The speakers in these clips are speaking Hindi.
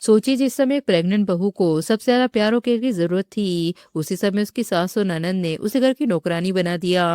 सोचिए जिस समय प्रेग्नेंट बहू को सबसे ज्यादा प्यार और केयर की जरूरत थी, उसी समय उसकी सास और ननद ने उसे घर की नौकरानी बना दिया।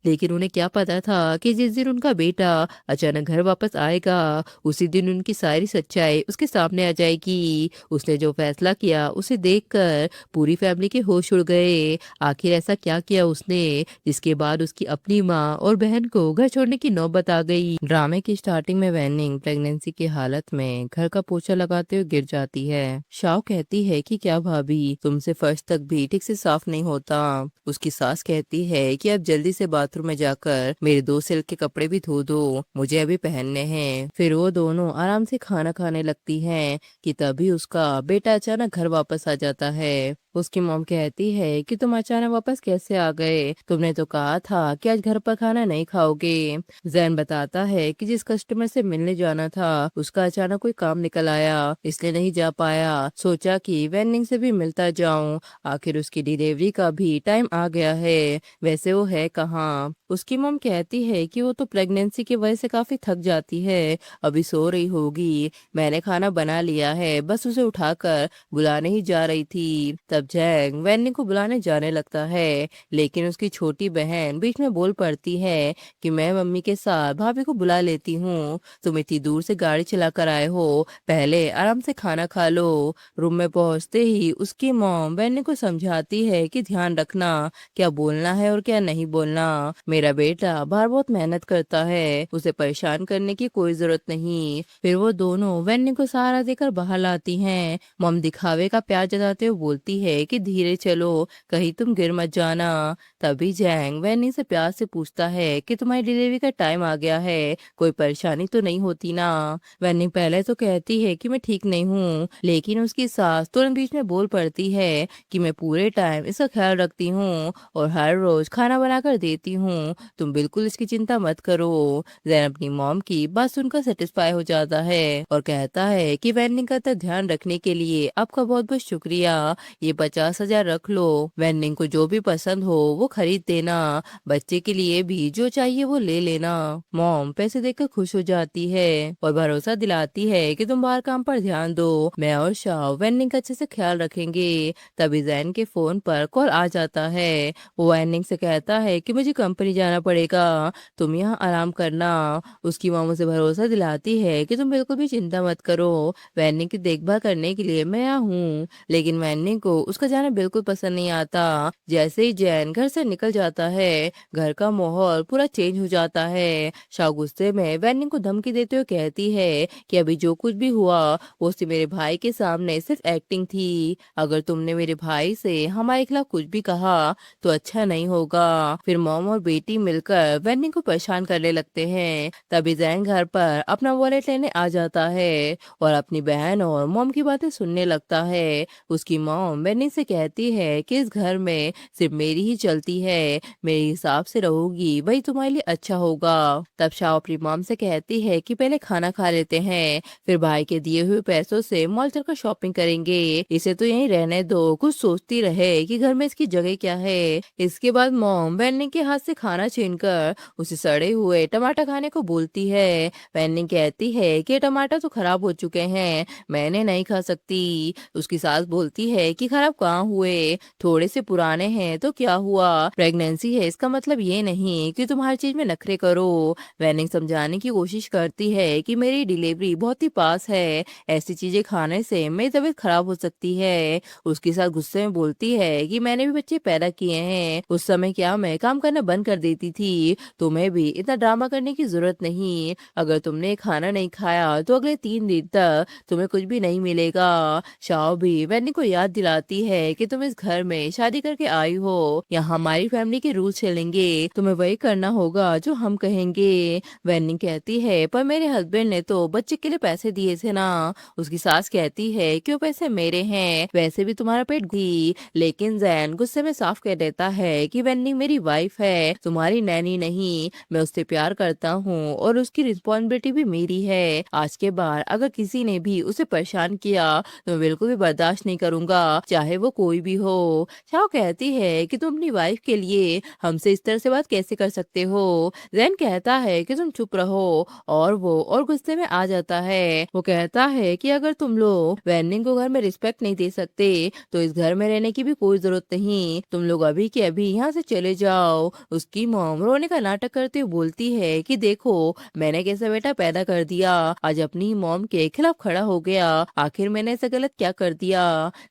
लेकिन उन्हें क्या पता था कि जिस दिन उनका बेटा अचानक घर वापस आएगा, उसी दिन उनकी सारी सच्चाई उसके सामने आ जाएगी। उसने जो फैसला किया उसे देखकर पूरी फैमिली के होश उड़ गए। आखिर ऐसा क्या किया उसने जिसके बाद उसकी अपनी माँ और बहन को घर छोड़ने की नौबत आ गई। ड्रामे की स्टार्टिंग में वैनिंग प्रेगनेंसी की हालत में घर का पोछा लगाते हुए गिर जाती है। शाओ कहती है कि क्या भाभी, तुमसे फर्श तक भी ठीक से साफ नहीं होता। उसकी सास कहती है कि अब जल्दी से बाथरूम में जाकर मेरे 2 सिल्क के कपड़े भी धो दो, मुझे अभी पहनने हैं। फिर वो दोनों आराम से खाना खाने लगती हैं कि तभी उसका बेटा अचानक घर वापस आ जाता है। उसकी मॉम कहती है कि तुम अचानक वापस कैसे आ गए, तुमने तो कहा था कि आज घर पर खाना नहीं खाओगे। जैन बताता है कि जिस कस्टमर से मिलने जाना था उसका अचानक कोई काम निकल आया, इसलिए नहीं जा पाया। सोचा कि वेंडिंग से भी मिलता जाऊं, आखिर उसकी डिलीवरी का भी टाइम आ गया है। वैसे वो है कहाँ? उसकी मॉम कहती है कि वो तो प्रेगनेंसी की वजह से काफी थक जाती है, अभी सो रही होगी। मैंने खाना बना लिया है, बस उसे उठाकर बुलाने ही जा रही थी। तब जैंग वेन्नी को बुलाने जाने लगता है, लेकिन उसकी छोटी बहन बीच में बोल पड़ती है कि मैं मम्मी के साथ भाभी को बुला लेती हूँ। तुम इतनी दूर से गाड़ी चला कर आए हो, पहले आराम से खाना खा लो। रूम में पहुंचते ही उसकी मॉम वेन्नी को समझाती है कि ध्यान रखना क्या बोलना है और क्या नहीं बोलना। मेरा बेटा बाहर बहुत मेहनत करता है, उसे परेशान करने की कोई जरूरत नहीं। फिर वो दोनों वेन्नी को सहारा देकर बाहर लाती हैं। मॉम दिखावे का प्यार जताते हुए बोलती है कि धीरे चलो, कहीं तुम गिर मत जाना। तभी जैंग वेन्नी से प्यार से पूछता है कि तुम्हारी डिलीवरी का टाइम आ गया है, कोई परेशानी तो नहीं होती ना। वेन्नी पहले तो कहती है कि मैं ठीक नहीं हूँ, लेकिन उसकी सास तुरंत बीच में बोल पड़ती है कि मैं पूरे टाइम इसका ख्याल रखती हूँ और हर रोज खाना बनाकर देती हूँ, तुम बिल्कुल इसकी चिंता मत करो। जैन अपनी मॉम की बात सुनकर सेटिस्फाई हो जाता है और कहता है कि वेन्नी का तो ध्यान रखने के लिए आपका बहुत बहुत शुक्रिया, ये 50,000 रख लो, वेन्नी को जो भी पसंद हो वो खरीद देना, बच्चे के लिए भी जो चाहिए वो ले लेना। मॉम पैसे देकर खुश हो जाती है और भरोसा दिलाती है कि तुम बाहर काम पर ध्यान दो, मैं और शाह वेन्निंग का अच्छे से ख्याल रखेंगे। तभी जैन के फोन पर कॉल आ जाता है। वो वेन्निंग से कहता है कि मुझे कंपनी जाना पड़ेगा, तुम यहाँ आराम करना। उसकी मॉम उसे भरोसा दिलाती है कि तुम बिल्कुल भी चिंता मत करो, वेन्निंग की देखभाल करने के लिए मैं यहाँ हूँ। लेकिन वेन्निंग को उसका जाना बिल्कुल पसंद नहीं आता। जैसे ही जैन घर से निकल जाता है, घर का माहौल पूरा चेंज हो जाता है। शाह गुस्से में वेन्निंग को धमकी देते हुए कहती है कि अभी जो कुछ भी हुआ वो सिर्फ मेरे भाई के सामने सिर्फ एक्टिंग थी, अगर तुमने मेरे भाई से हमारे खिलाफ कुछ भी कहा तो अच्छा नहीं होगा। फिर मॉम और बेटी मिलकर वेन्निंग को परेशान करने लगते हैं। तभी जैन घर पर अपना वॉलेट लेने आ जाता है और अपनी बहन और मॉम की बातें सुनने लगता है। उसकी मॉम वेन्निंग से कहती है कि इस घर में सिर्फ मेरी ही चलती है, मेरे हिसाब से रहोगी वही तुम्हारे लिए अच्छा होगा। तब शाह अपनी मॉम से कहती है कि पहले खाना खा लेते हैं, फिर भाई के दिए हुए पैसों से मॉल चलकर शॉपिंग करेंगे, इसे तो यहीं रहने दो, कुछ सोचती रहे कि घर में इसकी जगह क्या है। इसके बाद मॉम वेन्निंग के हाथ से खाना छीनकर उसे सड़े हुए टमाटर खाने को बोलती है। वेन्निंग कहती है कि टमाटर तो खराब हो चुके हैं, मैंने नहीं खा सकती। उसकी सास बोलती है कि खराब कहाँ हुए, थोड़े से पुराने हैं तो क्या हुआ, प्रेगनेंसी है इसका मतलब ये नहीं कि तुम हर चीज में नखरे करो। वेनिंग समझाने की कोशिश करती है कि मेरी डिलीवरी बहुत ही पास है, ऐसी चीजें खाने से मेरी तबीयत खराब हो सकती है। उसके साथ गुस्से में बोलती है कि मैंने भी बच्चे पैदा किए हैं, उस समय क्या मैं काम करना बंद कर देती थी, तुम्हें भी इतना ड्रामा करने की जरूरत नहीं, अगर तुमने खाना नहीं खाया तो अगले 3 दिन तक तुम्हें कुछ भी नहीं मिलेगा। शाओ भी वेन्नी को याद दिलाती है कि तुम इस घर में शादी करके आई हो, यहाँ हमारी फैमिली के रूल चलेंगे, तुम्हें वही करना होगा जो हम कहेंगे। वेन्नी कहती है पर मेरे हस्बैंड ने तो बच्चे के लिए पैसे दिए थे ना। उसकी सास कहती है कि वो पैसे मेरे हैं, वैसे भी तुम्हारा पेट थी। लेकिन जैन गुस्से में साफ कह देता है कि वेन्नी मेरी वाइफ है, तुम्हारी नैनी नहीं, मैं उससे प्यार करता हूँ और उसकी रिस्पॉन्सिबिलिटी भी मेरी है। आज के बाद अगर किसी ने भी उसे परेशान किया तो मैं बिल्कुल भी बर्दाश्त नहीं करूंगा, चाहे चाहे वो कोई भी हो। शाओ कहती है कि तुम अपनी वाइफ के लिए हमसे इस तरह से बात कैसे कर सकते हो। जैन कहता है कि तुम चुप रहो और वो और गुस्से में आ जाता है। वो कहता है कि अगर तुम लोग वैनिंग को घर में रिस्पेक्ट नहीं दे सकते तो इस घर में रहने की भी कोई जरूरत नहीं, तुम लोग अभी के अभी यहाँ से चले जाओ। उसकी मॉम रोने का नाटक करते हुए बोलती है कि देखो मैंने कैसा बेटा पैदा कर दिया, आज अपनी मॉम के खिलाफ खड़ा हो गया, आखिर मैंने ऐसा गलत क्या कर दिया।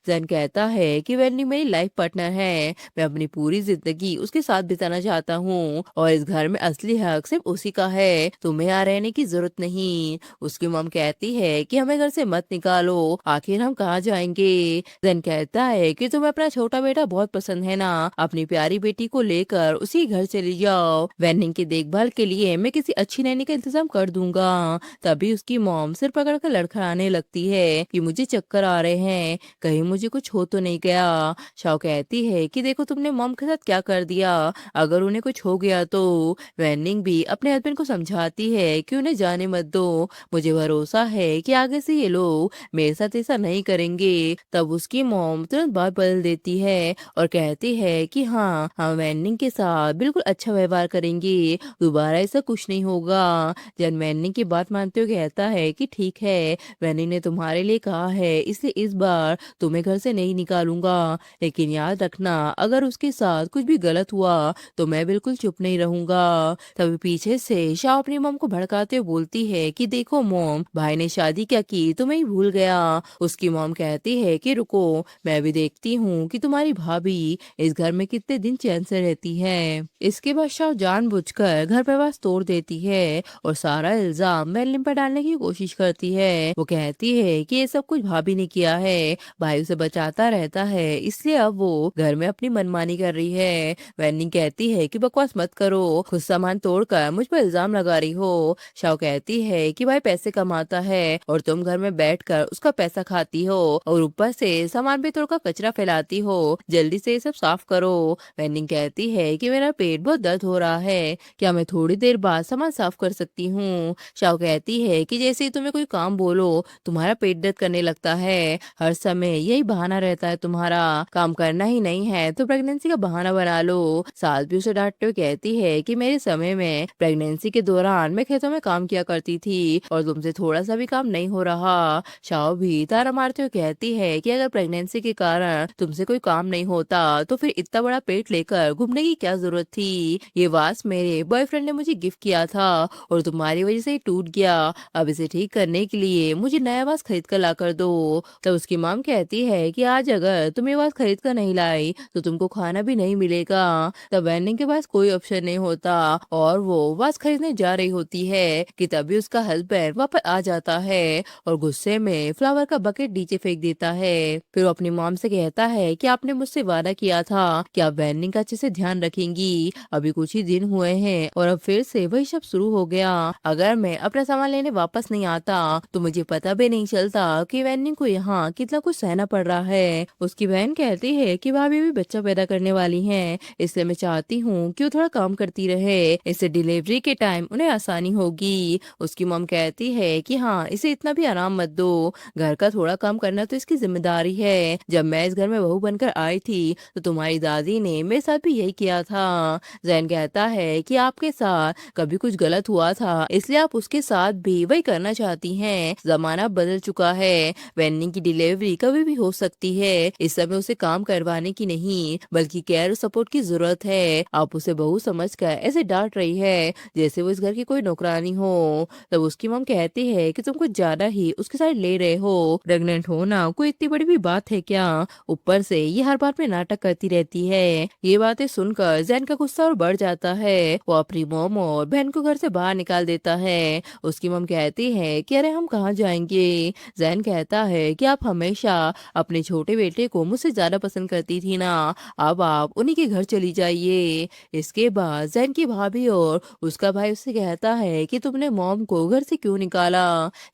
जैन कहता है कि वैनी मेरी लाइफ पार्टनर है, मैं अपनी पूरी जिंदगी उसके साथ बिताना चाहता हूँ और इस घर में असली हक सिर्फ उसी का है, तुम्हें यहाँ रहने की जरूरत नहीं। उसकी मॉम कहती है कि हमें घर से मत निकालो, आखिर हम कहाँ जाएंगे। जैन कहता है कि तुम्हें अपना छोटा बेटा बहुत पसंद है ना, अपनी प्यारी बेटी को लेकर उसी घर चली जाओ, वैनिंग की देखभाल के लिए मैं किसी अच्छी नैनी का इंतजाम कर दूंगा। तभी उसकी मॉम सिर पकड़कर लड़खड़ाने लगती है कि मुझे चक्कर आ रहे हैं, कहीं मुझे कुछ हो तो नहीं गया। शाओ कहती है कि देखो तुमने मॉम के साथ क्या कर दिया, अगर उन्हें कुछ हो गया तो। वैनिंग भी अपने हस्बैंड को समझाती है कि उन्हें जाने मत दो, मुझे भरोसा है कि आगे से ये लोग मेरे साथ ऐसा नहीं करेंगे। तब उसकी मॉम तुरंत बात बदल देती है और कहती है कि हाँ हम वैनिंग के साथ बिल्कुल अच्छा व्यवहार करेंगे, दोबारा ऐसा कुछ नहीं होगा। जन वैनिंग की बात मानते हुए कहता है कि ठीक है, वैनिंग ने तुम्हारे लिए कहा है इसलिए इस बार तुम्हें घर से नहीं निकालूंगा, लेकिन याद रखना अगर उसके साथ कुछ भी गलत हुआ तो मैं बिल्कुल चुप नहीं रहूंगा। तभी पीछे से शाओ अपनी मॉम को भड़काते हुए बोलती है कि देखो मॉम, भाई ने शादी क्या की तुम्हें ही भूल गया। उसकी मॉम कहती है कि रुको, मैं भी देखती हूँ कि तुम्हारी भाभी इस घर में कितने दिन चैन से रहती है। इसके बाद शाओ जानबूझकर घर प्रवास तोड़ देती है और सारा इल्जाम मेलिन पर डालने की कोशिश करती है। वो कहती है कि ये सब कुछ भाभी ने किया है, भाई उसे बचाता रहता है इसलिए अब वो घर में अपनी मनमानी कर रही है। वैनिंग कहती है कि बकवास मत करो, खुद सामान तोड़कर मुझ पर इल्जाम लगा रही हो। शाओ कहती है कि भाई पैसे कमाता है और तुम घर में बैठकर उसका पैसा खाती हो और ऊपर से सामान भी तोड़कर कचरा फैलाती हो, जल्दी से ये सब साफ करो। वैनिंग कहती है कि मेरा पेट बहुत दर्द हो रहा है, क्या मैं थोड़ी देर बाद सामान साफ कर सकती हूँ। शाओ कहती है कि जैसे ही तुम्हें कोई काम बोलो तुम्हारा पेट दर्द करने लगता है, हर समय यही बहाना रहता है तुम्हारा, काम करना ही नहीं है तो प्रेगनेंसी का बहाना बना लो। सास भी उसे डांटते हुए कहती है कि मेरे समय में प्रेगनेंसी के दौरान मैं खेतों में काम किया करती थी और तुमसे थोड़ा सा भी काम नहीं हो रहा। शाओ भी तारा मारते हुए कहती है कि अगर प्रेगनेंसी के कारण तुमसे कोई काम नहीं होता तो फिर इतना बड़ा पेट लेकर घूमने की क्या जरूरत थी, ये वास मेरे बॉयफ्रेंड ने मुझे गिफ्ट किया था और तुम्हारी वजह से ये टूट गया, अब इसे ठीक करने के लिए मुझे नया वास खरीद कर ला कर दो। तब उसकी मॉम कहती है कि आज अगर तुम ये वास खरीद कर नहीं लाई तो तुमको खाना भी नहीं मिलेगा। तब वैनिंग के पास कोई ऑप्शन नहीं होता और वो वास खरीदने जा रही होती है कि तभी उसका हस्बैंड वापस आ जाता है और गुस्से में फ्लावर का बकेट नीचे फेंक देता है। फिर वो अपनी मॉम से कहता है कि आपने मुझसे वादा किया था कि आप वैनिंग का अच्छे से ध्यान रखेंगी, अभी कुछ ही दिन हुए हैं और अब फिर से वही सब शुरू हो गया, अगर मैं अपना सामान लेने वापस नहीं आता तो मुझे पता भी नहीं चलता कि वैनिंग को यहाँ कितना कुछ सहना पड़ रहा है। उसकी बहन कहती है कि भाभी भी बच्चा पैदा करने वाली हैं, इसलिए मैं चाहती हूँ कि वो थोड़ा काम करती रहे, इससे डिलीवरी के टाइम उन्हें आसानी होगी। उसकी मॉम कहती है कि हाँ इसे इतना भी आराम मत दो, घर का थोड़ा काम करना तो इसकी जिम्मेदारी है, जब मैं इस घर में बहू बनकर आई थी तो तुम्हारी दादी ने मेरे साथ भी यही किया था। जैन कहता है कि आपके साथ कभी कुछ गलत हुआ था इसलिए आप उसके साथ भी वही करना चाहती हैं, जमाना बदल चुका है, वैनिंग की डिलीवरी कभी भी हो सकती है, इस समय उसे काम करवाने की नहीं बल्कि केयर और सपोर्ट की जरूरत है, आप उसे बहू समझकर ऐसे डांट रही है जैसे वो इस घर की कोई नौकरानी हो। तब उसकी मॉम कहती है कि तुम कुछ ज्यादा ही उसके साथ ले रहे हो, प्रेग्नेंट होना कोई इतनी बड़ी भी बात है क्या, ऊपर से ये हर बात में नाटक करती रहती है। ये बातें सुनकर जैन का गुस्सा और बढ़ जाता है, वो अपनी मॉम और बहन को घर से बाहर निकाल देता है। उसकी मॉम कहती है कि अरे हम कहाँ जाएंगे। जैन कहता है कि आप हमेशा अपने छोटे बेटे को मुझसे ज्यादा पसंद करती थी ना, अब आप उन्हीं के घर चली जाइए। इसके बाद जैन की भाभी और उसका भाई उससे कहता है कि तुमने मॉम को घर से क्यों निकाला।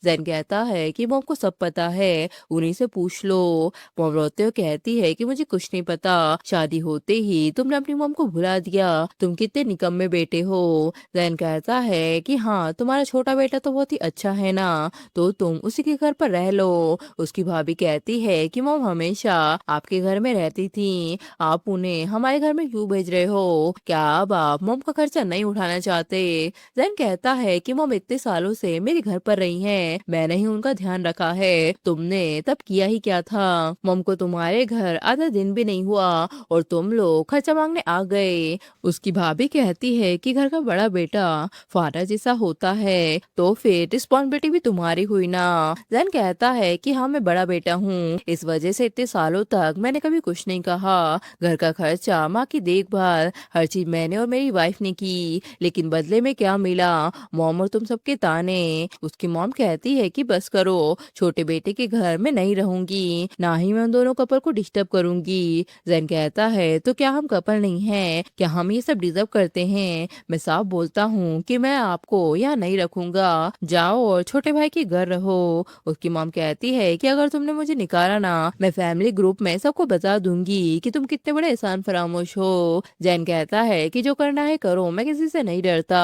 जैन कहता है कि मॉम को सब पता है, उन्हीं से पूछ लो। मॉम रोते हुए कहती है कि मुझे कुछ नहीं पता, शादी होते ही तुमने अपनी मॉम को भुला दिया, तुम कितने निकम्मे बेटे हो। जैन कहता है कि हाँ तुम्हारा छोटा बेटा तो बहुत ही अच्छा है ना, तो तुम उसी के घर पर रह लो। उसकी भाभी कहती है कि मॉम हमें हमेशा आपके घर में रहती थी, आप उन्हें हमारे घर में क्यों भेज रहे हो? क्या अब आप मॉम का खर्चा नहीं उठाना चाहते? जैन कहता है कि मॉम इतने सालों से मेरे घर पर रही हैं, मैंने ही उनका ध्यान रखा है, तुमने तब किया ही क्या था? मॉम को तुम्हारे घर आधा दिन भी नहीं हुआ और तुम लोग खर्चा मांगने आ गए। उसकी भाभी कहती है कि घर का बड़ा बेटा फादर जैसा होता है, तो फिर रिस्पॉन्सिबिलिटी भी तुम्हारी हुई ना। जैन कहता है कि हाँ, मैं बड़ा बेटा हूँ, इस वजह से इतने सालों तक मैंने कभी कुछ नहीं कहा। घर का खर्चा, माँ की देखभाल, हर चीज मैंने और मेरी वाइफ ने की, लेकिन बदले में क्या मिला? मॉम और तुम सबके ताने। उसकी मॉम कहती है कि बस करो, छोटे बेटे के घर में नहीं रहूंगी, ना ही मैं उन दोनों कपल को डिस्टर्ब करूंगी। जैन कहता है तो क्या हम कपल नहीं हैं? क्या हम ये सब डिजर्व करते हैं? मैं साफ बोलता हूँ कि मैं आपको यहाँ नहीं रखूंगा, जाओ और छोटे भाई के घर रहो। उसकी मॉम कहती है कि अगर तुमने मुझे निकाला ना, मैं फैमिली ग्रुप में सबको बता दूंगी कि तुम कितने बड़े एहसान फरामोश हो। जैन कहता है कि जो करना है करो, मैं किसी से नहीं डरता।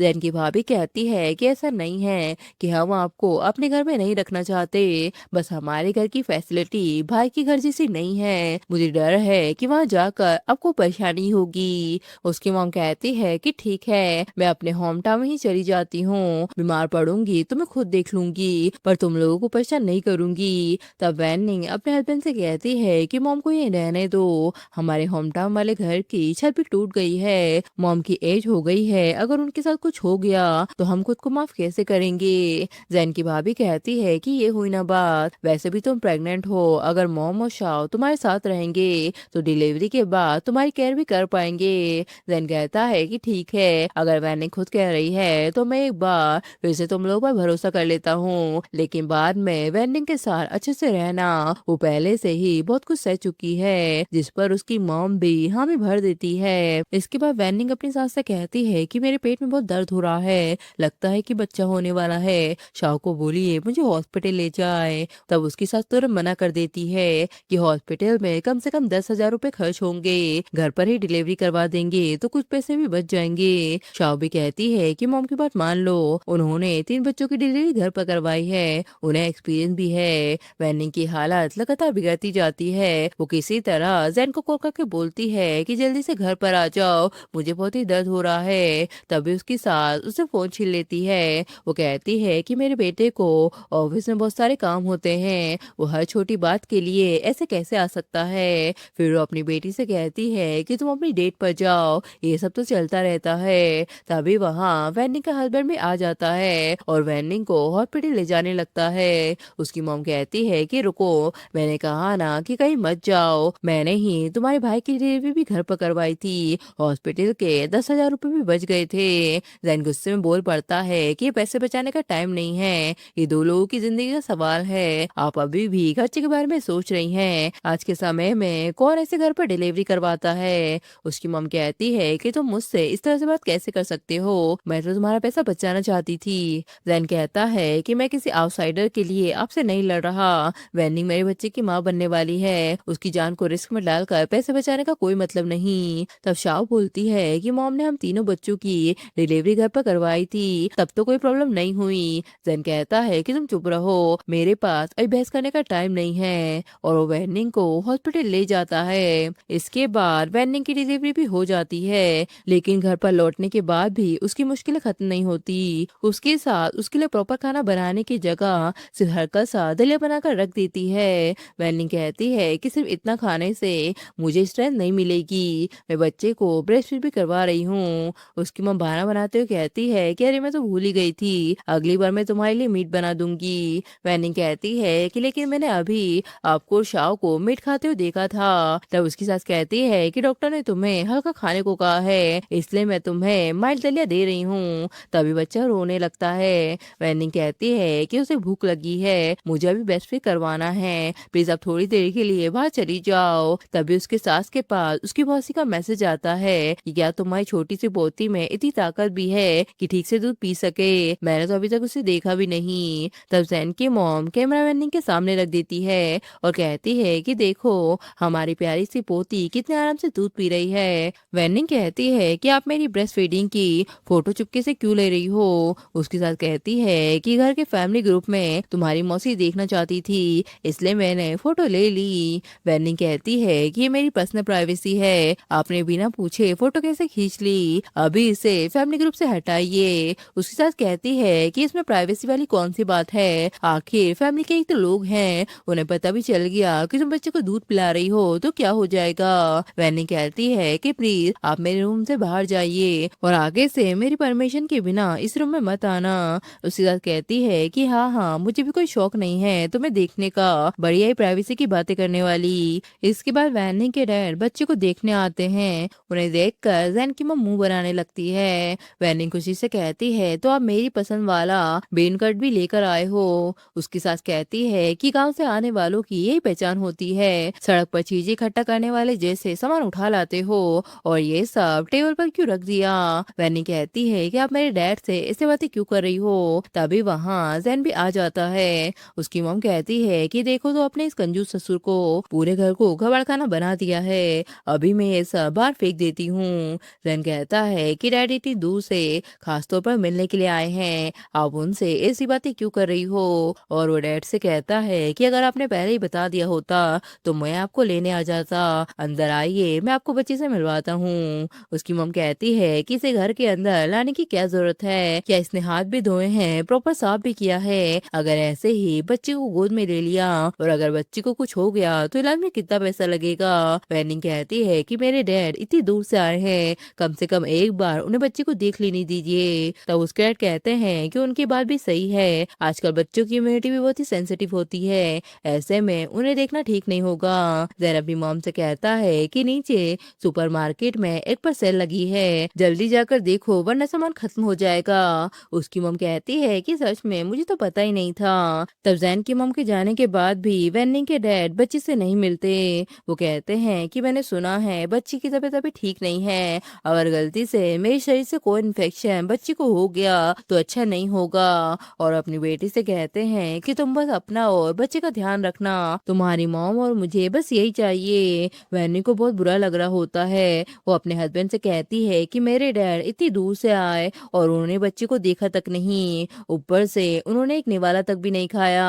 जैन की भाभी कहती है कि ऐसा नहीं है कि हम आपको अपने घर में नहीं रखना चाहते, बस हमारे घर की फैसिलिटी भाई के घर जैसी नहीं है, मुझे डर है कि वहाँ जाकर आपको परेशानी होगी। उसकी मॉम कहती है कि ठीक है, मैं अपने होम टाउन ही चली जाती हूँ, बीमार पड़ूंगी तो मैं खुद देख लूंगी, पर तुम लोगों को परेशान नहीं करूंगी। तब वैनिंग अपने हस्बैंड से कहती है कि मॉम को ये रहने दो, हमारे होम टाउन वाले घर की छत भी टूट गई है, मॉम की एज हो गई है, अगर उनके साथ कुछ हो गया तो हम खुद को माफ कैसे करेंगे? जैन की भाभी कहती है कि ये हुई ना बात, वैसे भी तुम प्रेग्नेंट हो, अगर मॉम और शाओ तुम्हारे साथ रहेंगे तो डिलीवरी के बाद तुम्हारी केयर भी कर पाएंगे। जैन कहता है कि ठीक है, अगर वैनिंग खुद कह रही है तो मैं एक बार फिर से तुम लोगों पर भरोसा कर लेता हूँ, लेकिन बाद में वैनिंग के साथ अच्छे से रहना, वो पहले से ही बहुत कुछ सह चुकी है, जिस पर उसकी मॉम भी हामी भर देती है। इसके बाद वैनिंग अपनी सास से कहती है कि मेरे पेट में बहुत दर्द हो रहा है, लगता है कि बच्चा होने वाला है, शाह को बोलिए मुझे हॉस्पिटल ले जाए। तब उसकी सास तुरंत मना कर देती है कि हॉस्पिटल में कम से कम 10,000 रुपए खर्च होंगे, घर पर ही डिलीवरी करवा देंगे तो कुछ पैसे भी बच जाएंगे। शाह भी कहती है कि मॉम की बात मान लो, उन्होंने 3 बच्चों की डिलीवरी घर पर करवाई है, उन्हें एक्सपीरियंस भी है। वैनिंग की हालत लगातार बिगड़ती जाती है, वो किसी तरह जैन को कॉल करके बोलती है कि जल्दी से घर पर आ जाओ, मुझे बहुत ही दर्द हो रहा है। तभी उसकी सास उससे फोन छीन लेती है। वो कहती है कि मेरे बेटे को ऑफिस में बहुत सारे काम होते हैं, वो हर छोटी बात के लिए ऐसे कैसे आ सकता है। फिर वो अपनी बेटी से कहती है कि तुम अपनी डेट पर जाओ, ये सब तो चलता रहता है। तभी वहाँ वैनिंग का हस्बैंड भी आ जाता है और वैनिंग को हॉस्पिटल ले जाने लगता है। उसकी मॉम कहती है कि रुको, मैंने कहा ना कि कहीं मत जाओ, मैंने ही तुम्हारे भाई की डिलीवरी भी घर पर करवाई थी, हॉस्पिटल के 10,000 रुपए भी बच गए थे। जैन गुस्से में बोल पड़ता है कि ये पैसे बचाने का टाइम नहीं है, ये 2 लोगों की जिंदगी का सवाल है, आप अभी भी खर्चे के बारे में सोच रही हैं, आज के समय में कौन ऐसे घर पर डिलीवरी करवाता है। उसकी मॉम कहती है कि तुम मुझसे इस तरह से बात कैसे कर सकते हो, मैं तो तुम्हारा पैसा बचाना चाहती थी। जैन कहता है कि मैं किसी आउटसाइडर के लिए आपसे नहीं लड़ रहा, वैनिंग मेरे बच्चे की माँ बनने वाली है, उसकी जान को रिस्क में डालकर पैसे बचाने का कोई मतलब नहीं। तब शाओ बोलती है कि मॉम ने हम तीनों बच्चों की डिलीवरी घर पर करवाई थी, तब तो कोई प्रॉब्लम नहीं हुई। जैन कहता है कि तुम चुप रहो, मेरे पास अभी बहस करने का टाइम नहीं है, और वो वैनिंग को हॉस्पिटल ले जाता है। इसके बाद वैनिंग की डिलीवरी भी हो जाती है, लेकिन घर पर लौटने के बाद भी उसकी मुश्किलें खत्म नहीं होती। उसके साथ उसके लिए प्रॉपर खाना बनाने की जगह सिर्फ हल्का सा दलिया बनाकर रख देती है। वैनिंग कहती है कि सिर्फ इतना खाने से मुझे स्ट्रेंथ नहीं मिलेगी, मैं बच्चे को ब्रेस्ट फीड भी करवा रही हूँ। उसकी माँ बहाना बनाते हुए कहती है कि अरे मैं तो भूल ही गई थी, अगली बार मैं तुम्हारे लिए मीट बना दूंगी। वैनिंग कहती है कि लेकिन मैंने अभी आपको शाओ को मीट खाते हुए देखा था। तब उसकी सास कहती है कि डॉक्टर ने तुम्हें हल्का खाने को कहा है, इसलिए मैं तुम्हें माइल्ड दलिया दे रही हूँ। तभी बच्चा रोने लगता है। वैनिंग कहती है कि उसे भूख लगी है, मुझे अभी ब्रेस्ट फीड करवाना है, प्लीज आप थोड़ी देर के लिए बाहर चली जाओ। तभी उसके सास के पास उसकी मौसी का मैसेज आता है कि क्या तुम्हारी छोटी सी पोती में इतनी ताकत भी है कि ठीक से दूध पी सके, मैंने तो अभी तक उसे देखा भी नहीं। तब जैन की मॉम कैमरा वैनिंग के सामने रख देती है और कहती है कि देखो हमारी प्यारी सी पोती कितने आराम से दूध पी रही है। वैनिंग कहती है कि आप मेरी ब्रेस्ट फीडिंग की फोटो चुपके से क्यों ले रही हो। उसके साथ कहती है कि घर के फैमिली ग्रुप में तुम्हारी मौसी देखना चाहती थी, इसलिए मैंने फोटो ले ली। वैनी कहती है कि ये मेरी पर्सनल प्राइवेसी है, आपने बिना पूछे फोटो कैसे खींच ली, अभी इसे फैमिली ग्रुप से हटाइए। उसके साथ कहती है कि इसमें प्राइवेसी वाली कौन सी बात है, आखिर फैमिली के ही तो लोग हैं, उन्हें पता भी चल गया कि तुम बच्चे को दूध पिला रही हो तो क्या हो जाएगा। वैनी कहती है कि प्लीज आप मेरे रूम से बाहर जाइए और आगे से मेरी परमिशन के बिना इस रूम में मत आना। उसके साथ कहती है कि हाँ हाँ, मुझे भी कोई शौक नहीं है तुम्हें देखने का, बढ़िया ही प्राइवेसी की बातें करने वाली। इसके बाद वैनी के डैड बच्चे को देखने आते हैं, उन्हें देखकर जैन की मां मुंह बनाने लगती है। वैनी खुशी से कहती है तो आप मेरी पसंद वाला बेन कट भी लेकर आए हो। उसकी सास कहती है कि गांव से आने वालों की यही पहचान होती है, सड़क पर चीजें इकट्ठा करने वाले जैसे सामान उठा लाते हो और ये सब टेबल पर क्यों रख दिया। वैनी कहती है कि आप मेरे डैड से ऐसे बातें क्यों कर रही हो। तभी वहाँ जैन भी आ जाता है। उसकी मॉम कहती है कि देखो तो अपने इस कंजूस ससुर को, पूरे घर को घबड़ खाना बना दिया है, अभी मैं ये सब बाहर फेंक देती हूँ। जैन कहता है कि डैडी इतनी दूर से खासतौर पर मिलने के लिए आए हैं, आप उनसे ऐसी बातें क्यों कर रही हो। और वो डैड से कहता है कि अगर आपने पहले ही बता दिया होता तो मैं आपको लेने आ जाता, अंदर आइए मैं आपको बच्चे से मिलवाता हूँ। उसकी मम कहती है कि इसे घर के अंदर लाने की क्या जरूरत है, क्या इसने हाथ भी धोए हैं, प्रॉपर साफ भी किया है, अगर ऐसे ही बच्चे को गोद में ले लिया और अगर बच्चे को कुछ हो गया तो इलाज में कितना पैसा लगेगा। वैनिंग कहती है कि मेरे डैड इतनी दूर से आए हैं, कम से कम एक बार उन्हें बच्चे को देख लेने दीजिए। तब उसके डैड कहते हैं कि उनकी बात भी सही है, आजकल बच्चों की इम्यूनिटी भी बहुत ही सेंसिटिव होती है, ऐसे में उन्हें देखना ठीक नहीं होगा। जैन अपनी मॉम से कहता है कि नीचे सुपरमार्केट में एक पर सेल लगी है, जल्दी जाकर देखो वरना सामान खत्म हो जाएगा। उसकी मॉम कहती है कि सच में मुझे तो पता ही नहीं था। तब जैन की मॉम के जाने के बाद भी वैनिंग के डैड बच्ची से नहीं मिलते। वो कहते हैं कि मैंने सुना है बच्ची की तबीयत अभी ठीक नहीं है, अगर गलती से मेरे शरीर से कोई इन्फेक्शन बच्ची को हो गया तो अच्छा नहीं होगा। और अपनी बेटी से कहते हैं कि तुम बस अपना और बच्चे का ध्यान रखना, तुम्हारी मॉम और मुझे बस यही चाहिए। वैनी को बहुत बुरा लग रहा होता है, वो अपने हस्बैंड से कहती है कि मेरे डैड इतनी दूर से आए और उन्होंने बच्चे को देखा तक नहीं, ऊपर से उन्होंने एक निवाला तक भी नहीं खाया।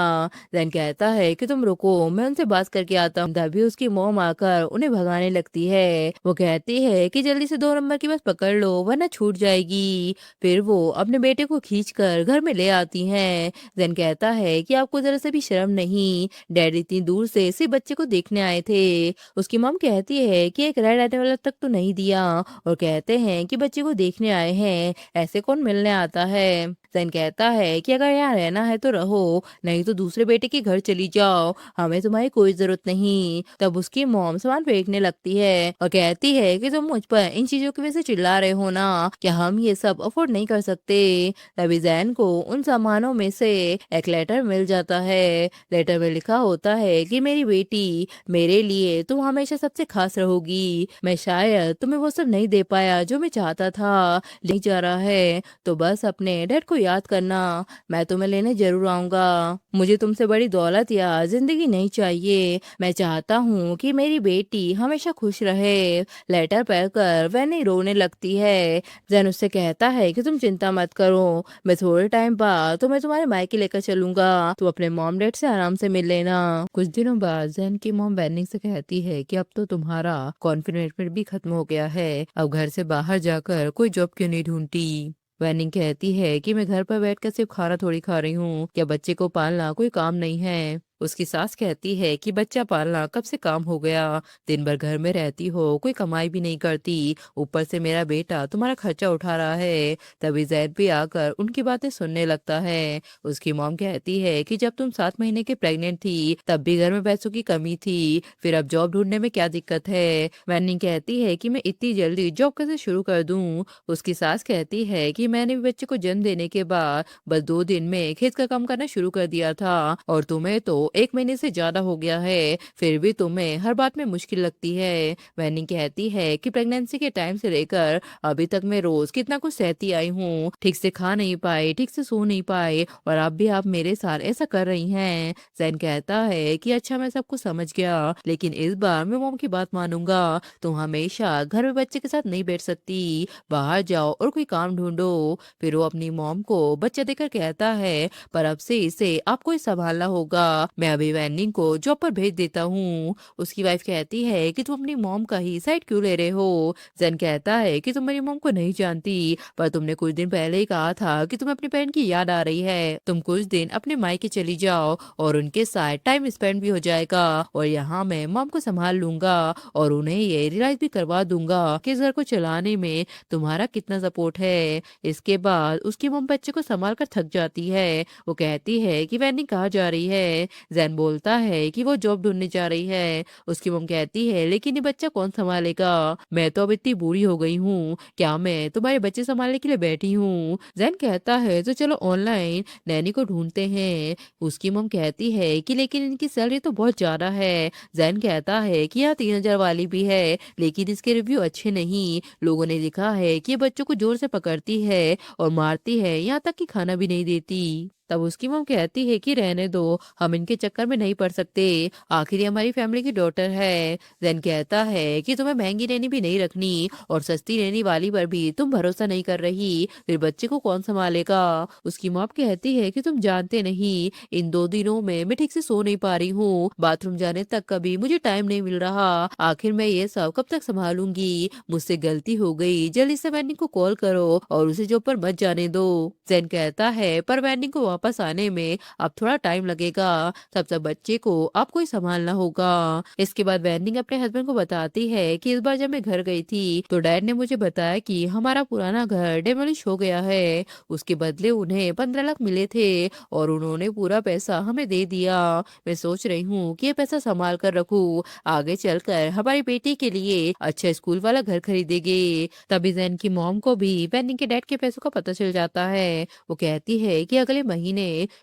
जैन कहता है कि तुम रुको मैं उनसे बात करके आता हूँ। तभी उसकी मॉम आकर उन्हें भगाने लगती है। वो कहती है कि जल्दी से 2 नंबर की बस पकड़ लो वरना छूट जाएगी। फिर वो अपने बेटे को खींचकर घर में ले आती हैं। जैन कहता है कि आपको जरा से भी शर्म नहीं, डैडी इतनी दूर से सिर्फ बच्चे को देखने आए थे। उसकी मॉम कहती है कि एक रेड आने वाला तक तो नहीं दिया और कहते हैं कि बच्चे को देखने आए हैं, ऐसे कौन मिलने आता है। जैन कहता है कि अगर यहाँ रहना है तो रहो, नहीं तो दूसरे बेटे के घर चली जाओ, हमें तुम्हारी कोई जरूरत नहीं। तब उसकी मॉम सामान फेंकने लगती है और कहती है कि तुम मुझ पर इन चीजों की वजह से चिल्ला रहे हो ना, क्या हम ये सब अफोर्ड नहीं कर सकते। तभी जैन को उन सामानों में से एक लेटर मिल जाता है। लेटर में लिखा होता है कि मेरी बेटी, मेरे लिए तुम हमेशा सबसे खास रहोगी, मैं शायद तुम्हें वो सब नहीं दे पाया जो मैं चाहता था, ले जा रहा है तो बस अपने डैड को याद करना, मैं तुम्हें लेने जरूर आऊंगा। मुझे तुमसे बड़ी दौलत या जिंदगी नहीं चाहिए, मैं चाहता हूँ कि मेरी बेटी हमेशा खुश रहे। लेटर पढ़कर वैनी रोने लगती है। जैन उससे कहता है कि तुम चिंता मत करो, मैं थोड़े टाइम बाद तुम्हें तुम्हारे मायके लेकर चलूंगा, तुम अपने मॉम डैड से आराम से मिल लेना। कुछ दिनों बाद जैन की मॉम वैनिंग से कहती है कि अब तो तुम्हारा कॉन्फिडेंस भी खत्म हो गया है, अब घर से बाहर जाकर कोई जॉब क्यों नहीं ढूंढती। वैनिंग कहती है कि मैं घर पर बैठकर सिर्फ खाना थोड़ी खा रही हूँ, क्या बच्चे को पालना कोई काम नहीं है। उसकी सास कहती है कि बच्चा पालना कब से काम हो गया, दिन भर घर में रहती हो, कोई कमाई भी नहीं करती, ऊपर से मेरा बेटा तुम्हारा खर्चा उठा रहा है। तभी जैद भी आकर उनकी बातें सुनने लगता है। उसकी मॉम कहती है कि जब तुम 7 महीने के प्रेग्नेंट थी तब भी घर में पैसों की कमी थी, फिर अब जॉब ढूंढने में क्या दिक्कत है। वैनिंग कहती है कि मैं इतनी जल्दी जॉब कैसे शुरू कर दूं। उसकी सास कहती है कि मैंने भी बच्चे को जन्म देने के बाद बस 2 दिन में खेत का काम करना शुरू कर दिया था और तुम्हें तो 1 महीने से ज्यादा हो गया है, फिर भी तुम्हें हर बात में मुश्किल लगती है। वैनी कहती है कि प्रेगनेंसी के टाइम से लेकर अभी तक मैं रोज कितना कुछ सहती आई हूँ, ठीक से खा नहीं पाए, ठीक से सो नहीं पाए और अब भी आप मेरे साथ ऐसा कर रही हैं। जैन कहता है कि अच्छा मैं सब कुछ समझ गया, लेकिन इस बार मैं मॉम की बात मानूंगा, तुम हमेशा घर में बच्चे के साथ नहीं बैठ सकती, बाहर जाओ और कोई काम ढूंढो। फिर वो अपनी मॉम को बच्चा देकर कहता है पर अब से इसे आपको ही संभालना होगा, मैं अभी वैनिंग को जॉब पर भेज देता हूँ। उसकी वाइफ कहती है कि तुम अपनी मॉम का ही साइड क्यों ले रहे हो। जैन कहता है कि तुम मेरी मॉम को नहीं जानती, पर तुमने कुछ दिन पहले ही कहा था कि तुम्हें अपनी बहन की याद आ रही है। तुम कुछ दिन अपने मायके चली जाओ और उनके साथ टाइम स्पेंड भी हो जाएगा, और यहाँ मैं मॉम को संभाल लूंगा और उन्हें ये रियलाइज भी करवा दूंगा कि इस घर को चलाने में तुम्हारा कितना सपोर्ट है। इसके बाद उसकी मॉम बच्चे को संभाल कर थक जाती है। वो कहती है कि वैनिंग कहाँ जा रही है। जैन बोलता है कि वो जॉब ढूंढने जा रही है। उसकी मॉम कहती है लेकिन ये बच्चा कौन संभालेगा, मैं तो अब इतनी बूढ़ी हो गई हूँ, क्या मैं तुम्हारे बच्चे संभालने के लिए बैठी हूँ। जैन कहता है तो चलो ऑनलाइन नैनी को ढूंढते हैं। उसकी मॉम कहती है कि लेकिन इनकी सैलरी तो बहुत ज्यादा है। जैन कहता है कि यहाँ 3,000 वाली भी है, लेकिन इसके रिव्यू अच्छे नहीं। लोगों ने लिखा है कि ये बच्चों को जोर से पकड़ती है और मारती है, यहाँ तक कि खाना भी नहीं देती। तब उसकी मॉम कहती है कि रहने दो, हम इनके चक्कर में नहीं पड़ सकते, आखिर ये हमारी फैमिली की डॉटर है। जैन कहता है कि तुम्हें महंगी नैनी भी नहीं रखनी और सस्ती नैनी वाली पर भी तुम भरोसा नहीं कर रही, फिर बच्चे को कौन संभालेगा। उसकी मॉम कहती है कि तुम जानते नहीं, इन 2 दिनों में मैं ठीक से सो नहीं पा रही हूँ, बाथरूम जाने तक कभी मुझे टाइम नहीं मिल रहा, आखिर मैं ये सब कब तक संभालूंगी। मुझसे गलती हो गई, जल्दी से वैनिंग को कॉल करो और उसे जॉब पर मत जाने दो। जैन कहता है पर वैनिंग को वापस आने में अब थोड़ा टाइम लगेगा, तब तक बच्चे को आपको ही संभालना होगा। इसके बाद वैनिंग अपने हस्बैंड को बताती है कि इस बार जब मैं घर गई थी तो डैड ने मुझे बताया कि हमारा पुराना घर डेमोलिश हो गया है, उसके बदले उन्हें 15 लाख मिले थे और उन्होंने पूरा पैसा हमें दे दिया। मैं सोच रही हूँ कि ये पैसा संभाल कर रखूं, आगे चलकर हमारी बेटी के लिए अच्छा स्कूल वाला घर खरीदेंगे। तभी जैन की मॉम को भी वैनिंग के डैड के पैसों का पता चल जाता है। वो कहती है कि अगले महीने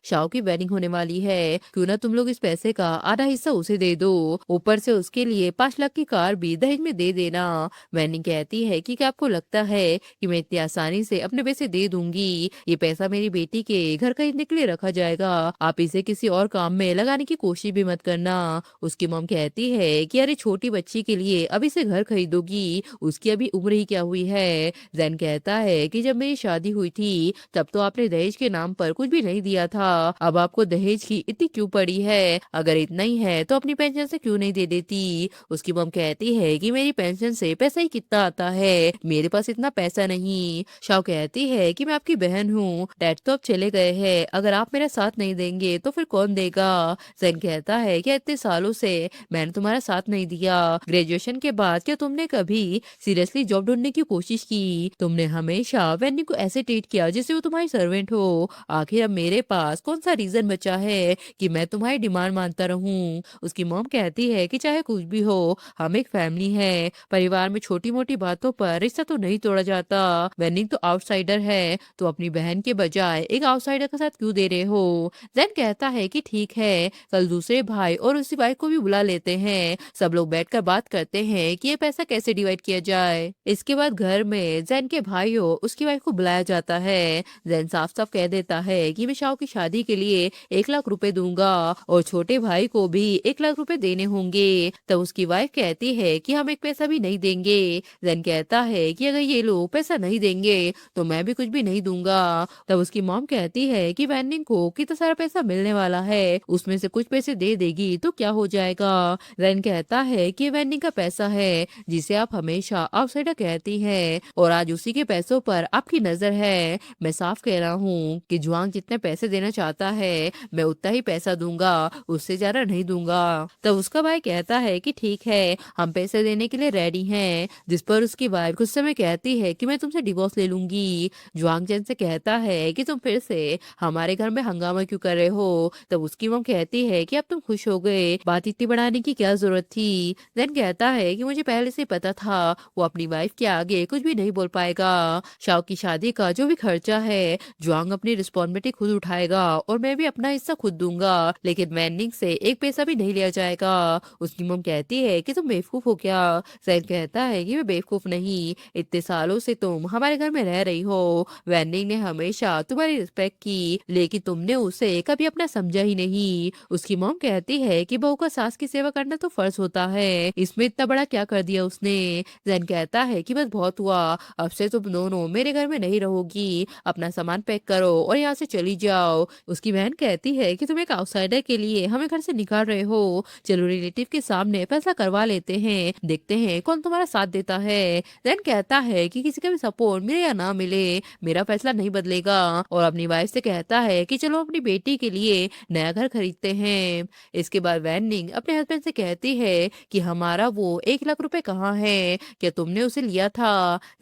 शाओ की वेडिंग होने वाली है, क्यों ना तुम लोग इस पैसे का आधा हिस्सा उसे दे दो, ऊपर से उसके लिए 5 लाख की कार भी दहेज में दे देना। वैनिंग कहती है कि क्या आपको लगता है कि मैं इतनी आसानी से अपने पैसे दे दूंगी, ये पैसा मेरी बेटी के घर खरीदने के लिए रखा जाएगा, आप इसे किसी और काम में लगाने की कोशिश भी मत करना। उसकी मॉम कहती है कि अरे छोटी बच्ची के लिए अभी से घर खरीदोगी, उसकी अभी उम्र ही क्या हुई है। जैन कहता है कि जब मेरी शादी हुई थी तब तो आपने दहेज के नाम पर कुछ भी नहीं दिया था, अब आपको दहेज की इतनी क्यों पड़ी है, अगर इतना ही है तो अपनी पेंशन से क्यों नहीं दे देती। उसकी मॉम कहती है कि मेरी पेंशन से पैसा ही कितना आता है, मेरे पास इतना पैसा नहीं। शाओ कहती है कि मैं आपकी बहन हूँ, डैड तो अब चले गए हैं, अगर आप मेरा साथ नहीं देंगे तो फिर कौन देगा। जैन कहता है कि इतने सालों से मैंने तुम्हारा साथ नहीं दिया, ग्रेजुएशन के बाद क्या तुमने कभी सीरियसली जॉब ढूंढने की कोशिश की, तुमने हमेशा वेन्यू को ऐसे ट्रीट किया जैसे वो तुम्हारी सर्वेंट हो, आखिर अब मेरे पास कौन सा रीजन बचा है कि मैं तुम्हारी डिमांड मानता रहूं। उसकी मॉम कहती है कि चाहे कुछ भी हो, हम एक फैमिली है, परिवार में छोटी मोटी बातों पर रिश्ता तो नहीं तोड़ा जाता। वेनिंग तो आउटसाइडर है, तो अपनी बहन के बजाय एक आउटसाइडर के साथ क्यों दे रहे हो। जैन कहता है कि ठीक है, कल दूसरे भाई और उसी भाई को भी बुला लेते हैं, सब लोग बैठकर बात करते हैं कि ये पैसा कैसे डिवाइड किया जाए। इसके बाद घर में जैन के भाइयों उसकी वाइफ को बुलाया जाता है। जैन साफ साफ कह देता है कि मैं शाओ की शादी के लिए 1 लाख रुपए दूंगा और छोटे भाई को भी 1 लाख रुपए देने होंगे। तब उसकी वाइफ कहती है कि हम एक पैसा भी नहीं देंगे। जैन कहता है कि अगर ये लोग पैसा नहीं देंगे तो मैं भी कुछ भी नहीं दूंगा। तब उसकी मॉम कहती है कि वैनिंग को कितना सारा पैसा मिलने वाला है, उसमें से कुछ पैसे दे देगी तो क्या हो जाएगा। जैन कहता है कि वैनिंग का पैसा है जिसे आप हमेशा आउटसाइडर कहती हैं और आज उसी के पैसों पर आपकी नजर है। मैं साफ कह रहा हूँ कि जुआंग जितने पैसे देना चाहता है मैं उतना ही पैसा दूंगा, उससे ज्यादा नहीं दूंगा। तब उसका भाई कहता है कि ठीक है, हम पैसे देने के लिए रेडी हैं, जिस पर उसकी वाइफ गुस्से में कहती है कि मैं तुमसे डिवोर्स ले लूंगी। जुआंग जैन से कहता है कि तुम फिर से हमारे घर में हंगामा क्यों कर रहे हो। तब उसकी मॉम कहती है कि अब तुम खुश हो गए, बात इतनी बढ़ाने की क्या जरूरत थी। जैन कहता है कि मुझे पहले से पता था वो अपनी वाइफ के आगे कुछ भी नहीं बोल पाएगा। शाओ की शादी का जो भी खर्चा है जुआंग अपनी रिस्पॉन्सिबिलिटी खुद उठाएगा और मैं भी अपना हिस्सा खुद दूंगा, लेकिन वैनिंग से एक पैसा भी नहीं लिया जाएगा। उसकी मॉम कहती है कि तुम बेवकूफ हो क्या। जैन कहता है कि मैं बेवकूफ नहीं, इतने सालों से तुम हमारे घर में रह रही हो, वैनिंग ने हमेशा तुम्हारी रिस्पेक्ट की, लेकिन तुमने उसे कभी अपना समझा ही नहीं। उसकी मॉम कहती है कि बहू का सास की सेवा करना तो फर्ज होता है, इसमें इतना बड़ा क्या कर दिया उसने। जैन कहता है कि बस बहुत हुआ, अब से तुम दोनों मेरे घर में नहीं रहोगी, अपना सामान पैक करो और यहाँ से चली चली जाओ। उसकी बहन कहती है कि तुम एक आउटसाइडर के लिए हमें घर से निकाल रहे हो, चलो रिलेटिव के सामने फैसला करवा लेते हैं, देखते हैं कौन तुम्हारा साथ देता है। जैन कहता है कि किसी का भी सपोर्ट मिले या ना मिले, मेरा फैसला नहीं बदलेगा, और अपनी वाइफ से कहता है कि चलो अपनी बेटी के लिए नया घर खरीदते हैं। इसके बाद वैनिंग अपने हस्बैंड से कहती है कि हमारा वो 1 लाख रुपए कहाँ है, क्या तुमने उसे लिया था?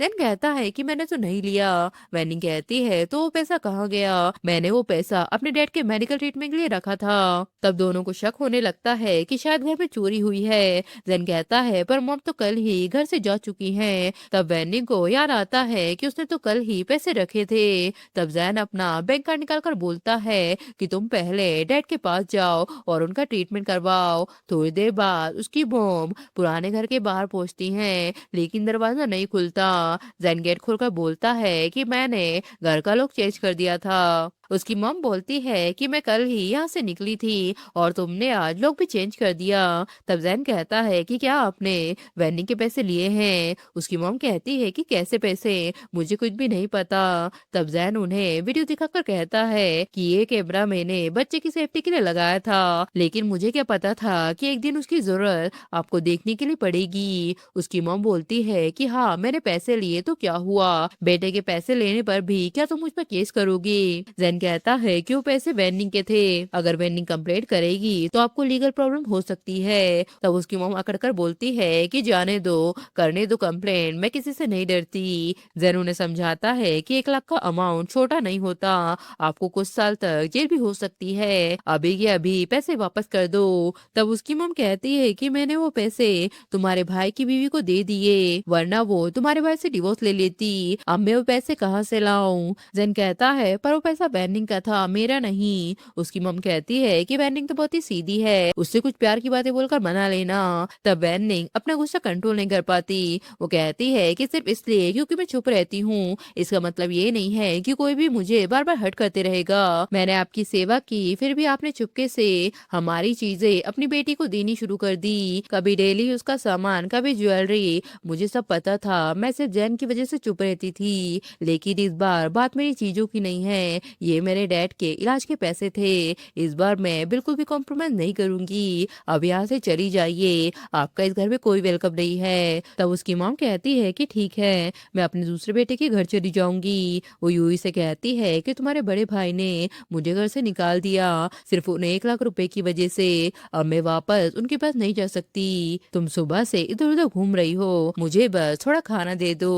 जैन कहता है कि मैंने तो नहीं लिया। वैनिंग कहती है तो वो पैसा कहाँ गया? मैंने वो पैसा अपने डैड के मेडिकल ट्रीटमेंट के लिए रखा था। तब दोनों को शक होने लगता है कि शायद घर में चोरी हुई है। जैन कहता है पर मॉम तो कल ही घर से जा चुकी हैं। तब वैनिंग को याद आता है कि उसने तो कल ही पैसे रखे थे। तब जैन अपना बैंक कार्ड निकाल कर बोलता है कि तुम पहले डैड के पास जाओ और उनका ट्रीटमेंट करवाओ। थोड़ी देर बाद उसकी मॉम पुराने घर के बाहर पहुंचती हैं, लेकिन दरवाजा नहीं खुलता। जैन गेट खोलकर बोलता है कि मैंने घर का लॉक चेंज कर दिया था। उसकी मॉम बोलती है कि मैं कल ही यहाँ से निकली थी और तुमने आज लॉक भी चेंज कर दिया। तब जैन कहता है कि क्या आपने वेन्निंग के पैसे लिए हैं? उसकी मॉम कहती है कि कैसे पैसे, मुझे कुछ भी नहीं पता। तब जैन उन्हें वीडियो दिखाकर कहता है कि ये कैमरा मैंने बच्चे की सेफ्टी के लिए लगाया था, लेकिन मुझे क्या पता था कि एक दिन उसकी जरूरत आपको देखने के लिए पड़ेगी। उसकी मॉम बोलती है कि हाँ मैंने पैसे लिए तो क्या हुआ, बेटे के पैसे लेने पर भी क्या तुम मुझ पर केस करोगी? जैन कहता है कि वो पैसे वेन्निंग के थे, अगर वेन्निंग कंप्लेंट करेगी तो आपको लीगल प्रॉब्लम हो सकती है। तब उसकी मॉम अकड़कर बोलती है कि जाने दो, करने दो कंप्लेंट, मैं किसी से नहीं डरती। जैन उन्हें समझाता है कि 1 लाख का अमाउंट छोटा नहीं होता, आपको कुछ साल तक जेल भी हो सकती है, अभी के अभी पैसे वापस कर दो। तब उसकी मॉम कहती है कि मैंने वो पैसे तुम्हारे भाई की बीवी को दे दिए, वरना वो तुम्हारे भाई से डिवोर्स ले लेती। अब मैं वो पैसे कहाँ से लाऊं? जैन कहता है पर वो पैसा वैनिंग का था, मेरा नहीं। उसकी मॉम कहती है कि वैनिंग तो बहुत ही सीधी है, उससे कुछ प्यार की बातें बोलकर मना लेना। तब वैनिंग अपना गुस्सा कंट्रोल नहीं कर पाती, वो कहती है कि सिर्फ इसलिए क्योंकि मैं चुप रहती हूँ, इसका मतलब ये नहीं है कि कोई भी मुझे बार बार हर्ट करते रहेगा। मैंने आपकी सेवा की, फिर भी आपने चुपके से हमारी चीजें अपनी बेटी को देनी शुरू कर दी, कभी डेली उसका सामान, कभी ज्वेलरी। मुझे सब पता था, मैं सिर्फ जैन की वजह से चुप रहती थी, लेकिन इस बार बात मेरी चीजों की नहीं है, ये मेरे डैड के इलाज के पैसे थे। इस बार मैं बिल्कुल भी कॉम्प्रोमाइज नहीं करूंगी, अब यहाँ से चली जाइए, आपका इस घर में कोई वेलकम नहीं है। तब उसकी मॉम कहती है कि ठीक है, मैं अपने दूसरे बेटे के घर चली जाऊंगी। वो यूई से कहती है कि तुम्हारे बड़े भाई ने मुझे घर से निकाल दिया, सिर्फ उन्हें 1 लाख रुपए की वजह से, अब मैं वापस उनके पास नहीं जा सकती। तुम सुबह से इधर उधर घूम रही हो, मुझे बस थोड़ा खाना दे दो।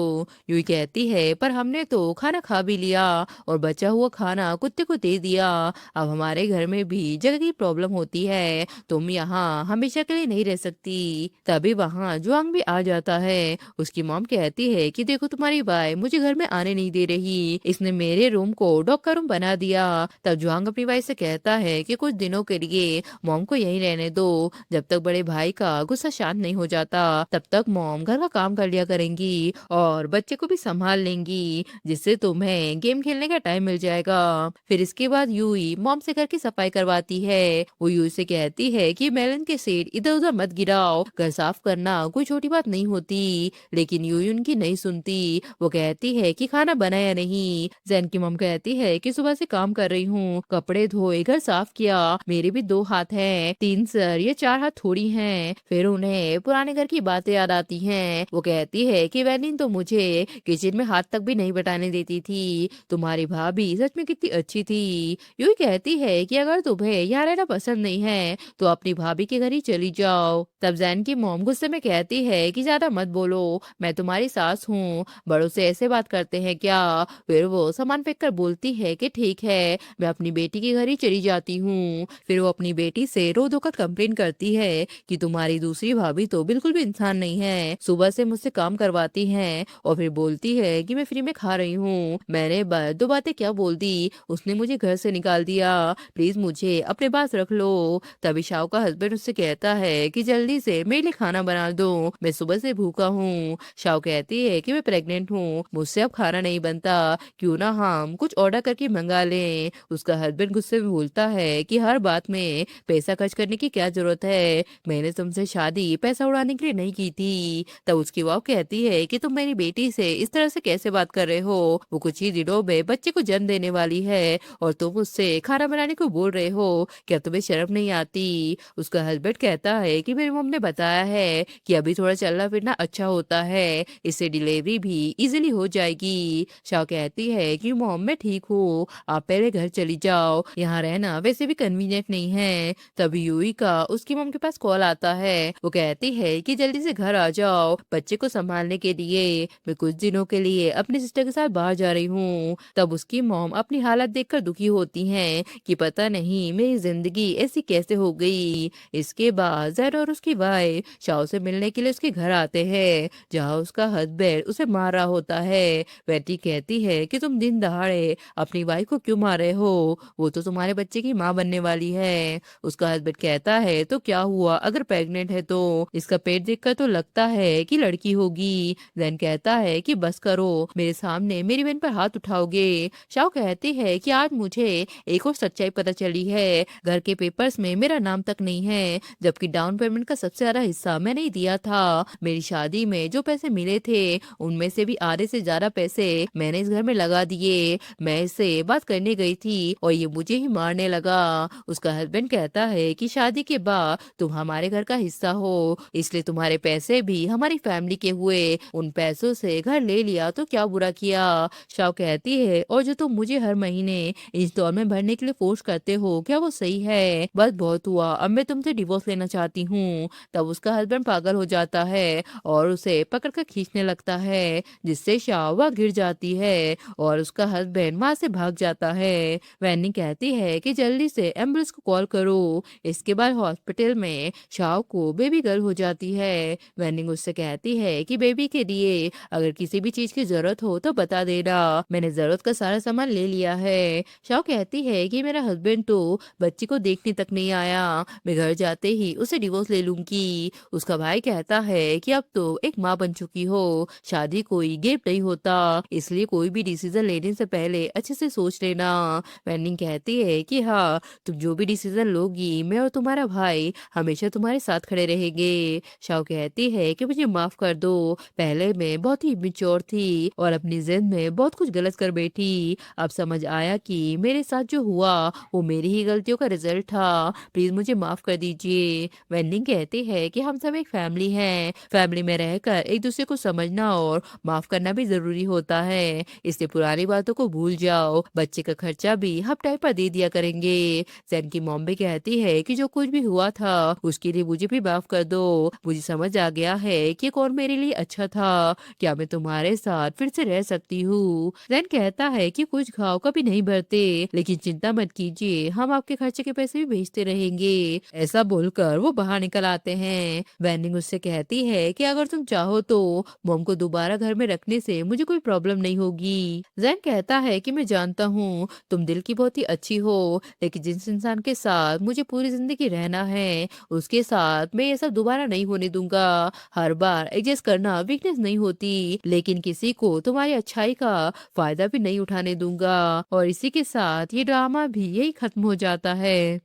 यूई कहती है पर हमने तो खाना खा भी लिया और बचा हुआ खाना कुत्ते को दे दिया, अब हमारे घर में भी जगह की प्रॉब्लम होती है, तुम यहाँ हमेशा के लिए नहीं रह सकती। तभी वहाँ जुआंग भी आ जाता है। उसकी मॉम कहती है कि देखो तुम्हारी वाइफ मुझे घर में आने नहीं दे रही, इसने मेरे रूम को डॉग का रूम बना दिया। तब जुआंग अपनी वाइफ से कहता है कि कुछ दिनों के लिए मॉम को यहीं रहने दो, जब तक बड़े भाई का गुस्सा शांत नहीं हो जाता तब तक मॉम घर का काम कर लिया करेंगी और बच्चे को भी संभाल लेंगी, जिससे तुम्हें गेम खेलने का टाइम मिल जाएगा। फिर इसके बाद यूई मॉम से घर की सफाई करवाती है। वो यूई से कहती है कि मेलन के सेट इधर उधर मत गिराओ, घर साफ करना कोई छोटी बात नहीं होती, लेकिन यूई उनकी नहीं सुनती। वो कहती है कि खाना बनाया नहीं। जैन की मॉम कहती है कि सुबह से काम कर रही हूँ, कपड़े धोए, घर साफ किया, मेरे भी 2 हाथ हैं, 3 सर ये 4 हाथ थोड़ी हैं। फिर उन्हें पुराने घर की बातें याद आती हैं। वो कहती है कि वैनिन तो मुझे किचन में हाथ तक भी नहीं बटाने देती थी, तुम्हारी भाभी सच में कितनी अच्छी थी। यूं कहती है कि अगर तुम्हें यहाँ रहना पसंद नहीं है तो अपनी भाभी के घर ही चली जाओ। तब जैन की मॉम गुस्से में कहती है कि ज्यादा मत बोलो, मैं तुम्हारी सास हूँ, बड़ों से ऐसे बात करते हैं क्या? फिर वो सामान फेंक कर बोलती है कि ठीक है, मैं अपनी बेटी के घर ही चली जाती हूँ। फिर वो अपनी बेटी से रो धोकर कंप्लेन करती है कि तुम्हारी दूसरी भाभी तो बिल्कुल भी इंसान नहीं है, सुबह से मुझसे काम करवाती है और फिर बोलती है कि मैं फ्री में खा रही हूँ, मैंने बस 2 बातें क्या बोल दी, उसने मुझे घर से निकाल दिया, प्लीज मुझे अपने पास रख लो। तभी शाओ का हस्बैंड उससे कहता है कि जल्दी से मेरे लिए खाना बना दो, मैं सुबह से भूखा हूँ। शाओ कहती है कि मैं प्रेग्नेंट हूँ, मुझसे अब खाना नहीं बनता, क्यों ना हम कुछ ऑर्डर करके मंगा लें। उसका हस्बैंड गुस्से में बोलता है कि हर बात में पैसा खर्च करने की क्या जरूरत है, मैंने तुमसे शादी पैसा उड़ाने के लिए नहीं की थी। तब उसकी वाव कहती है कि तुम मेरी बेटी से इस तरह से कैसे बात कर रहे हो, वो कुछ ही दिनों में बच्चे को जन्म देने वाली है और तुम उससे खाना बनाने को बोल रहे हो, क्या तुम्हें शर्म नहीं आती? उसका हस्बैंड कहता है कि मेरी मम्मी ने बताया है कि अभी थोड़ा चलना फिरना अच्छा होता है, इससे डिलीवरी भी इजीली हो जाएगी। शाह कहती है कि मॉम मैं ठीक हूँ, आप पहले घर चली जाओ, यहाँ रहना वैसे भी कन्वीनियंट नहीं है। तभी यूई का उसकी मॉम के पास कॉल आता है। वो कहती है कि जल्दी से घर आ जाओ बच्चे को संभालने के लिए, मैं कुछ दिनों के लिए अपनी सिस्टर के साथ बाहर जा रही हूँ। तब उसकी मॉम अपनी हालत देखकर दुखी होती हैं कि पता नहीं मेरी जिंदगी ऐसी कैसे हो गई। इसके बाद जैन और उसकी वाइफ शाओ से मिलने के लिए उसके घर आते हैं, जहाँ उसका हस्बैंड उसे मार रहा होता है। बेटी कहती है कि तुम दिन दहाड़े अपनी वाइफ को क्यों मार रहे हो, वो तो तुम्हारे बच्चे की माँ बनने वाली है। उसका हस्बैंड कहता है तो क्या हुआ, अगर प्रेग्नेंट है तो इसका पेट देखकर तो लगता है कि लड़की होगी। जैन कहता है कि बस करो, मेरे सामने मेरी बहन पर हाथ उठाओगे। शाओ कहती है कि आज मुझे एक और सच्चाई पता चली है, घर के पेपर्स में मेरा नाम तक नहीं है, जबकि डाउन पेमेंट का सबसे ज्यादा हिस्सा मैंने ही दिया था। मेरी शादी में जो पैसे मिले थे उनमें से भी आधे से ज्यादा पैसे मैंने इस घर में लगा दिए। मैं इससे बात करने गई थी और ये मुझे ही मारने लगा। उसका हस्बैंड कहता है कि शादी के बाद तुम हमारे घर का हिस्सा हो, इसलिए तुम्हारे पैसे भी हमारी फैमिली के हुए, उन पैसों से घर ले लिया तो क्या बुरा किया। शाव कहती है और जो तुम मुझे हर महीने इंस्टॉलमेंट भरने के लिए फोर्स करते हो क्या वो सही है? बस बहुत हुआ, अब मैं तुमसे डिवोर्स लेना चाहती हूँ। तब उसका हस्बैंड पागल हो जाता है और उसे पकड़कर खींचने लगता है, जिससे शाव वह गिर जाती है और उसका हस्बैंड वहां से भाग जाता है। वैनी कहती है कि जल्दी से एम्बुलेंस को कॉल करो। इसके बाद हॉस्पिटल में शाव को बेबी गर्ल हो जाती है। वैनी उससे कहती है कि बेबी के लिए अगर किसी भी चीज की जरूरत हो तो बता देना, मैंने जरूरत का सारा सामान ले लिया है। शाव कहती है कि मेरा हस्बैंड तो बच्ची को देखने तक नहीं आया, मैं घर जाते ही उसे डिवोर्स ले लूंगी। उसका भाई कहता है कि अब तो एक माँ बन चुकी हो, शादी कोई गिफ्ट नहीं होता, इसलिए कोई भी डिसीजन लेने से पहले अच्छे से सोच लेना। वैनिंग कहती है कि हाँ, तुम जो भी डिसीजन लोगी मैं और तुम्हारा भाई हमेशा तुम्हारे साथ खड़े रहेंगे। शाव कहती है कि मुझे माफ कर दो, पहले मैं बहुत ही इमेच्योर थी और अपनी जिद में बहुत कुछ गलत कर बैठी। अब समझ आया कि मेरे साथ जो हुआ वो मेरी ही गलतियों का रिजल्ट था, प्लीज मुझे माफ कर दीजिए। वेंडिंग कहती है कि हम सब एक फैमिली हैं, फैमिली में रहकर एक दूसरे को समझना और माफ करना भी जरूरी होता है, इसलिए पुरानी बातों को भूल जाओ, बच्चे का खर्चा भी हम टाइम पर दे दिया करेंगे। जैन की मॉम भी कहती है कि जो कुछ भी हुआ था उसके लिए मुझे भी माफ कर दो, मुझे समझ आ गया है कि कौन मेरे लिए अच्छा था, क्या मैं तुम्हारे साथ फिर से रह सकती हूँ। जैन कहता है कि कुछ घाव कभी नहीं भरते, लेकिन चिंता मत कीजिए, हम आपके खर्चे के पैसे भी भेजते रहेंगे। ऐसा बोलकर वो बाहर निकल आते हैं। वैनिंग उससे कहती है कि अगर तुम चाहो तो मॉम को दोबारा घर में रखने से मुझे कोई प्रॉब्लम नहीं होगी। जैन कहता है कि मैं जानता हूँ तुम दिल की बहुत ही अच्छी हो, लेकिन जिस इंसान के साथ मुझे पूरी जिंदगी रहना है उसके साथ मैं ये सब दोबारा नहीं होने दूंगा। हर बार एडजस्ट करना वीकनेस नहीं होती, लेकिन किसी को तुम्हारी अच्छाई का फायदा भी नहीं उठाने दूंगा। और इसी के साथ ये ड्रामा भी यही खत्म हो जाता है।